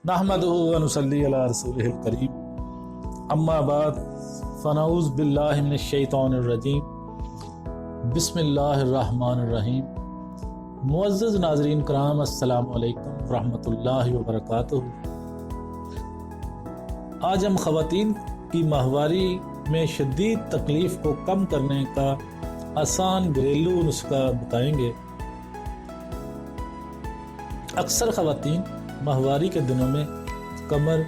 नहमदुहु व नुसल्ली अला रसूलिहिल करीम अम्मा बाद फनऊज़ बिल्लाहि मिनश शैतानिर रजीम बिस्मिल्लाहिर्रहमानिर रहीम। मुअज़्ज़ज़ नाज़रीन कराम अस्सलामु अलैकुम व रहमतुल्लाहि व बरकातुहू। आज हम ख़वातीन की माहवारी में शदीद तकलीफ़ को कम करने का आसान घरेलू नुस्खा बताएंगे। अक्सर ख़वातीन माहवारी के दिनों में कमर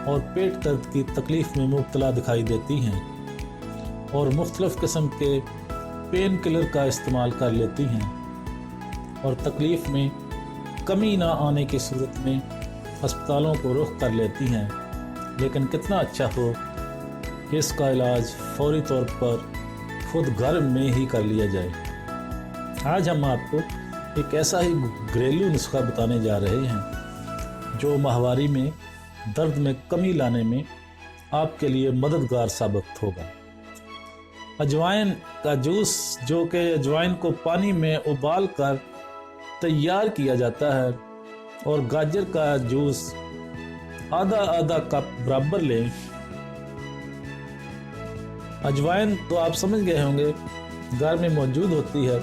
और पेट दर्द की तकलीफ़ में मुब्तला दिखाई देती हैं और मुख्तलिफ़ किस्म के पेन किलर का इस्तेमाल कर लेती हैं और तकलीफ़ में कमी ना आने की सूरत में अस्पतालों को रुख कर लेती हैं। लेकिन कितना अच्छा हो कि इसका इलाज फौरी तौर पर खुद घर में ही कर लिया जाए। आज हम आपको एक ऐसा ही घरेलू नुस्खा बताने जा रहे हैं जो माहवारी में दर्द में कमी लाने में आपके लिए मददगार साबित होगा। अजवाइन का जूस, जो कि अजवाइन को पानी में उबाल कर तैयार किया जाता है, और गाजर का जूस आधा आधा कप बराबर लें। अजवाइन तो आप समझ गए होंगे घर में मौजूद होती है,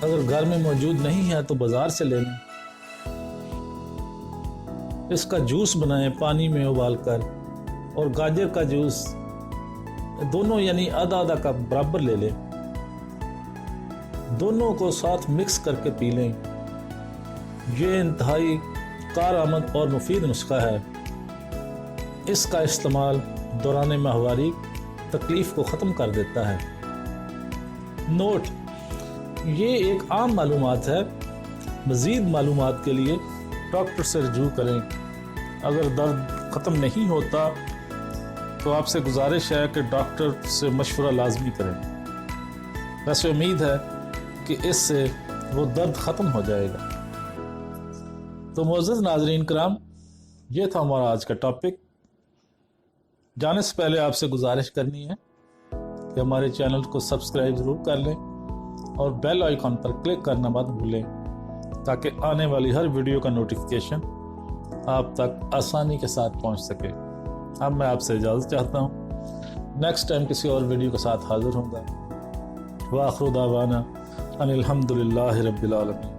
अगर घर में मौजूद नहीं है तो बाजार से ले लें। इसका जूस बनाएं पानी में उबालकर, और गाजर का जूस दोनों यानी आधा आधा कप बराबर ले लें। दोनों को साथ मिक्स करके पी लें। ये इंतहाई कारआमद और मुफीद नुस्खा है। इसका इस्तेमाल दौरान माहवारी तकलीफ़ को ख़त्म कर देता है। नोट: ये एक आम मालूमात है। मज़ीद मालूमात के लिए डॉक्टर से रजू करें। अगर दर्द ख़त्म नहीं होता तो आपसे गुजारिश है कि डॉक्टर से मशवरा लाजमी करें। वैसे उम्मीद है कि इससे वो दर्द ख़त्म हो जाएगा। तो मुअज़्ज़ज़ नाज़रीन कराम, ये था हमारा आज का टॉपिक। जाने से पहले आपसे गुजारिश करनी है कि हमारे चैनल को सब्सक्राइब ज़रूर कर लें और बेल आइकॉन पर क्लिक करना मत भूलें, ताकि आने वाली हर वीडियो का नोटिफिकेशन आप तक आसानी के साथ पहुंच सके। अब मैं आपसे इजाज़त चाहता हूं। नेक्स्ट टाइम किसी और वीडियो के साथ हाज़िर होऊंगा। व आखिर दावाना अनिल हम्दुलिल्लाहि रब्बिल आलमीन।